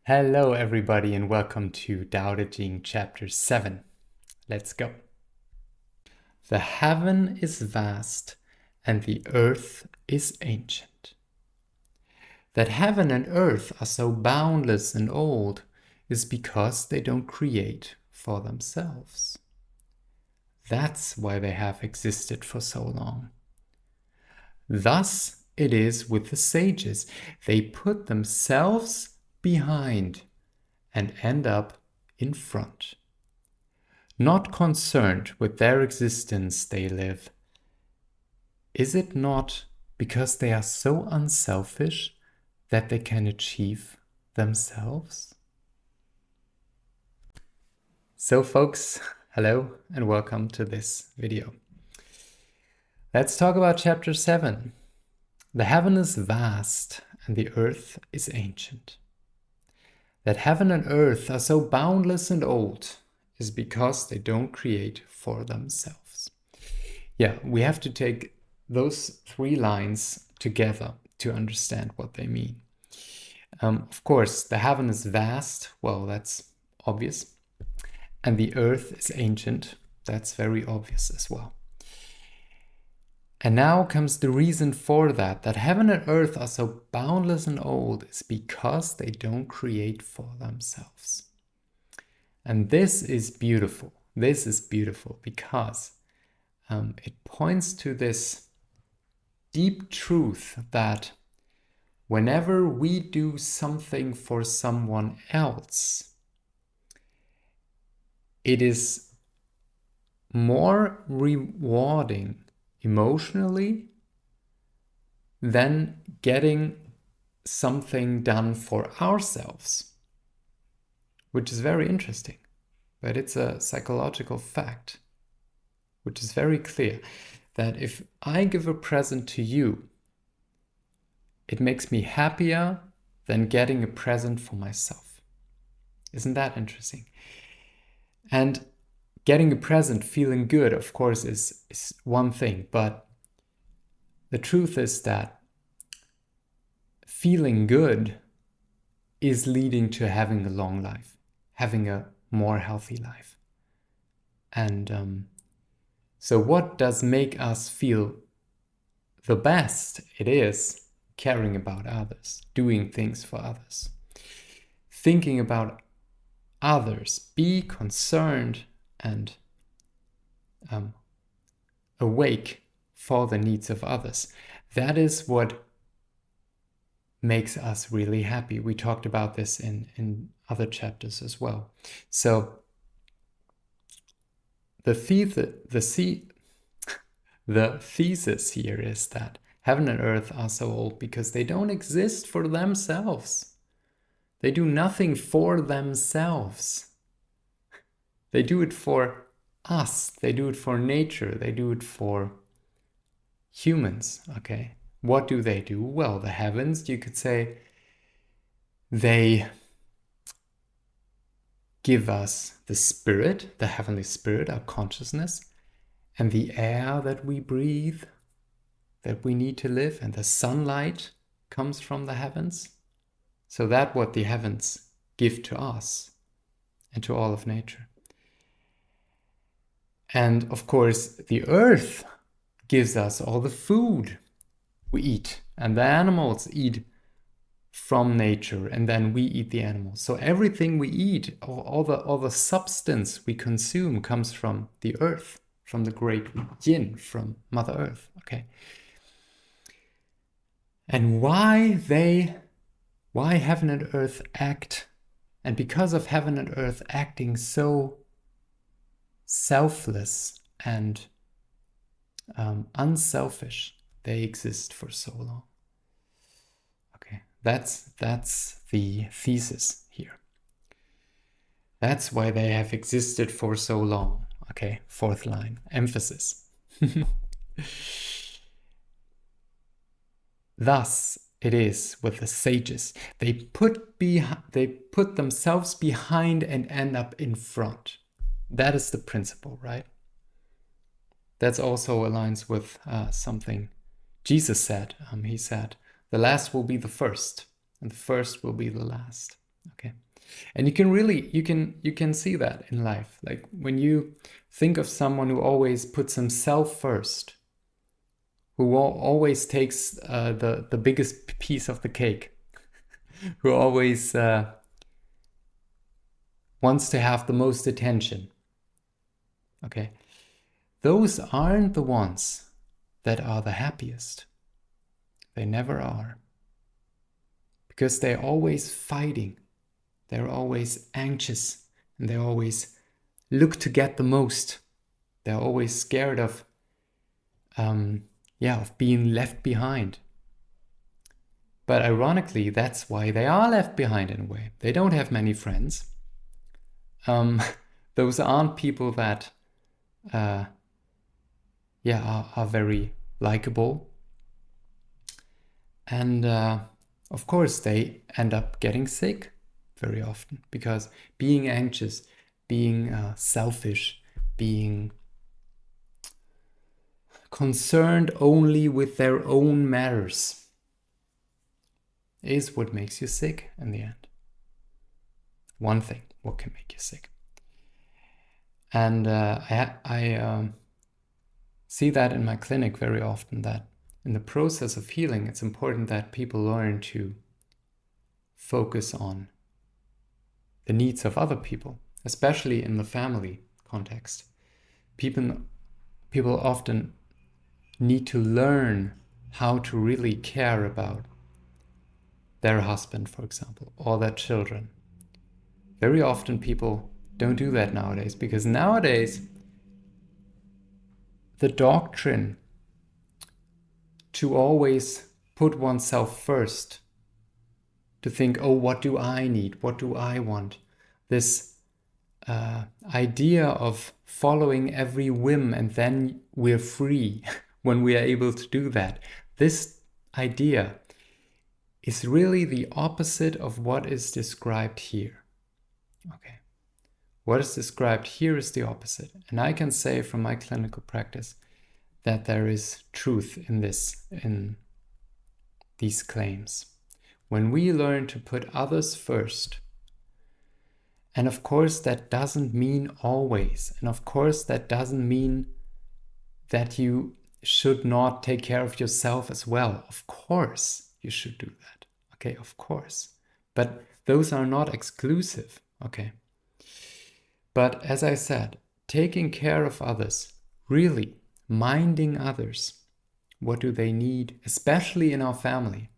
Hello everybody and welcome to Dao De Jing Chapter 7. Let's go. The heaven is vast and the earth is ancient. That heaven and earth are so boundless and old is because they don't create for themselves. That's why they have existed for so long. Thus it is with the sages. They put themselves behind and end up in front. Not concerned with their existence they live. Is it not because they are so unselfish that they can achieve themselves? So folks, hello and welcome to this video. Let's talk about chapter 7. The heaven is vast and the earth is ancient. That heaven and earth are so boundless and old is because they don't create for themselves. Yeah, we have to take those three lines together to understand what they mean. Of course, the heaven is vast. Well, that's obvious. And the earth is ancient. That's very obvious as well. And now comes the reason for that heaven and earth are so boundless and old is because they don't create for themselves. And this is beautiful. This is beautiful because it points to this deep truth that whenever we do something for someone else, it is more rewarding emotionally than getting something done for ourselves, which is very interesting. But it's a psychological fact, which is very clear, that if I give a present to you, it makes me happier than getting a present for myself. Isn't that interesting? And getting a present, feeling good, of course, is one thing, but the truth is that feeling good is leading to having a long life, having a more healthy life. And so what does make us feel the best? It is caring about others, doing things for others, thinking about others, be concerned and awake for the needs of others. That is what makes us really happy. We talked about this in other chapters as well. So the thesis here is that heaven and earth are so old because they don't exist for themselves. They do nothing for themselves. They do it for us. They do it for nature. They do it for humans, okay? What do they do? Well, the heavens, you could say, they give us the spirit, the heavenly spirit, our consciousness, and the air that we breathe, that we need to live, and the sunlight comes from the heavens. So that's what the heavens give to us and to all of nature. And of course, the earth gives us all the food we eat, and the animals eat from nature, and then we eat the animals. So everything we eat, all the substance we consume comes from the earth, from the great yin, from Mother Earth. Okay. And why heaven and earth act, and because of heaven and earth acting so selfless and unselfish, they exist for so long. Okay, that's the thesis here. That's why they have existed for so long. Okay, fourth line, emphasis. Thus it is with the sages. They put themselves behind and end up in front. That is the principle, right? That also aligns with something Jesus said. He said, the last will be the first, and the first will be the last. Okay. And you can really, you can see that in life. Like when you think of someone who always puts himself first, who always takes the biggest piece of the cake, who always wants to have the most attention. Okay, those aren't the ones that are the happiest. They never are. Because they're always fighting. They're always anxious. And they always look to get the most. They're always scared of being left behind. But ironically, that's why they are left behind in a way. They don't have many friends. Those aren't people that are very likable. And of course, they end up getting sick very often because being anxious, being selfish, being concerned only with their own matters is what makes you sick in the end. One thing, what can make you sick. And I see that in my clinic very often, that in the process of healing, it's important that people learn to focus on the needs of other people, especially in the family context. People often need to learn how to really care about their husband, for example, or their children. Very often people don't do that nowadays, because nowadays the doctrine to always put oneself first, to think, oh, what do I need? What do I want? This idea of following every whim and then we're free when we are able to do that. This idea is really the opposite of what is described here. Okay. What is described here is the opposite. And I can say from my clinical practice that there is truth in these claims. When we learn to put others first, and of course that doesn't mean always, and of course that doesn't mean that you should not take care of yourself as well. Of course you should do that. Okay, of course. But those are not exclusive. Okay. But as I said, taking care of others, really minding others, what do they need, especially in our family?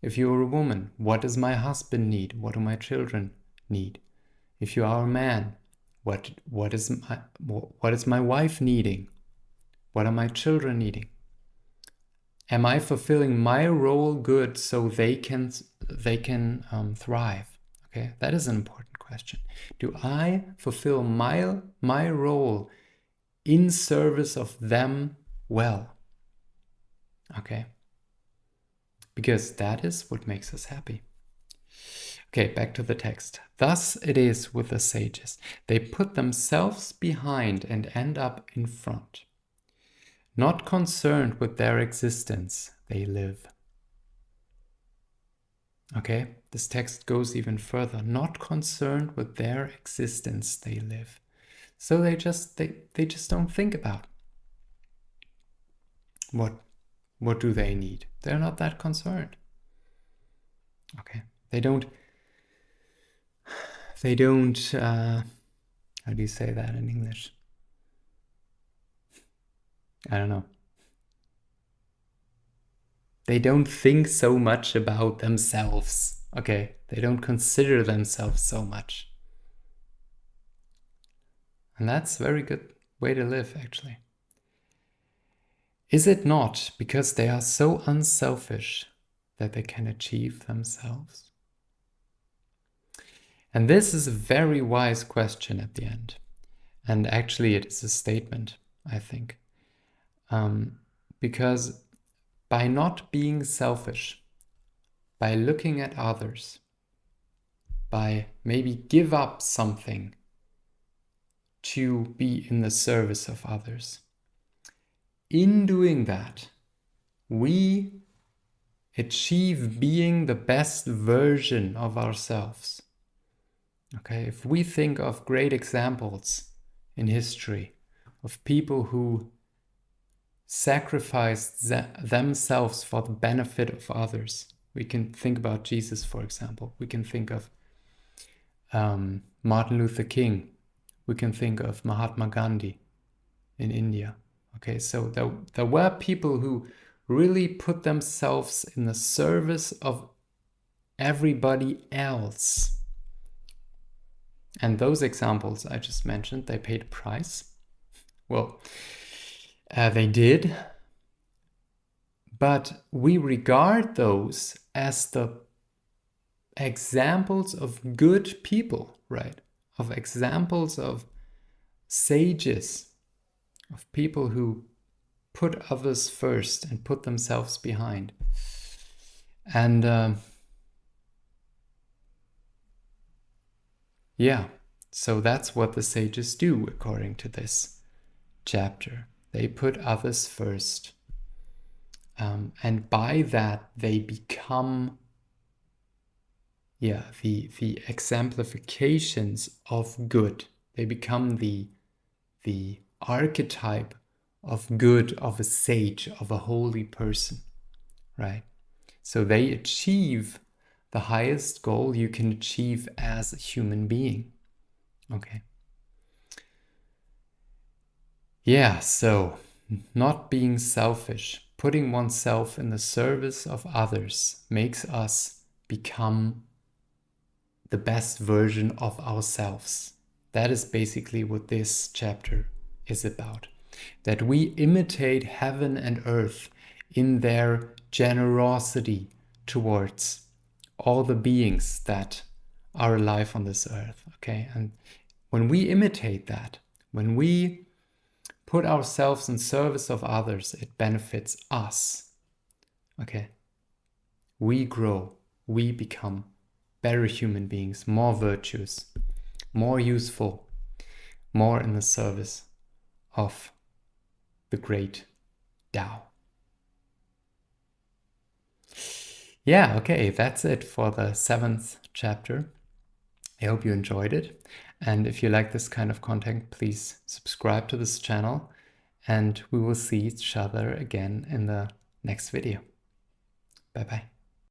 If you're a woman, what does my husband need? What do my children need? If you are a man, what is my wife needing? What are my children needing? Am I fulfilling my role good so they can thrive? Okay, that is an important question. Do I fulfill my role in service of them well? Okay, because that is what makes us happy. Okay, back to the text. Thus it is with the sages. They put themselves behind and end up in front. Not concerned with their existence, they live. Okay, this text goes even further. Not concerned with their existence, they live. So they just don't think about what do they need. They're not that concerned. Okay, they don't how do you say that in English? I don't know. They don't think so much about themselves. Okay, they don't consider themselves so much. And that's a very good way to live, actually. Is it not because they are so unselfish that they can achieve themselves? And this is a very wise question at the end. And actually it is a statement, I think. Because by not being selfish, by looking at others, by maybe give up something to be in the service of others, in doing that, we achieve being the best version of ourselves. Okay, if we think of great examples in history of people who sacrificed themselves for the benefit of others, we can think about Jesus, for example. We can think of Martin Luther King. We can think of Mahatma Gandhi in India. Okay, so there were people who really put themselves in the service of everybody else. And those examples I just mentioned, they paid a price. Well, they did. But we regard those as the examples of good people, right? Of examples of sages, of people who put others first and put themselves behind. And yeah, so that's what the sages do according to this chapter. They put others first. And by that, they become the exemplifications of good. They become the archetype of good, of a sage, of a holy person, right? So they achieve the highest goal you can achieve as a human being. Okay. Yeah, so not being selfish, putting oneself in the service of others makes us become the best version of ourselves. That is basically what this chapter is about. That we imitate heaven and earth in their generosity towards all the beings that are alive on this earth. Okay, and when we imitate that, when we put ourselves in service of others, it benefits us. Okay, we grow, we become better human beings, more virtuous, more useful, more in the service of the great Tao. Yeah, okay, that's it for the 7th chapter. I hope you enjoyed it. And if you like this kind of content, please subscribe to this channel. And we will see each other again in the next video. Bye-bye.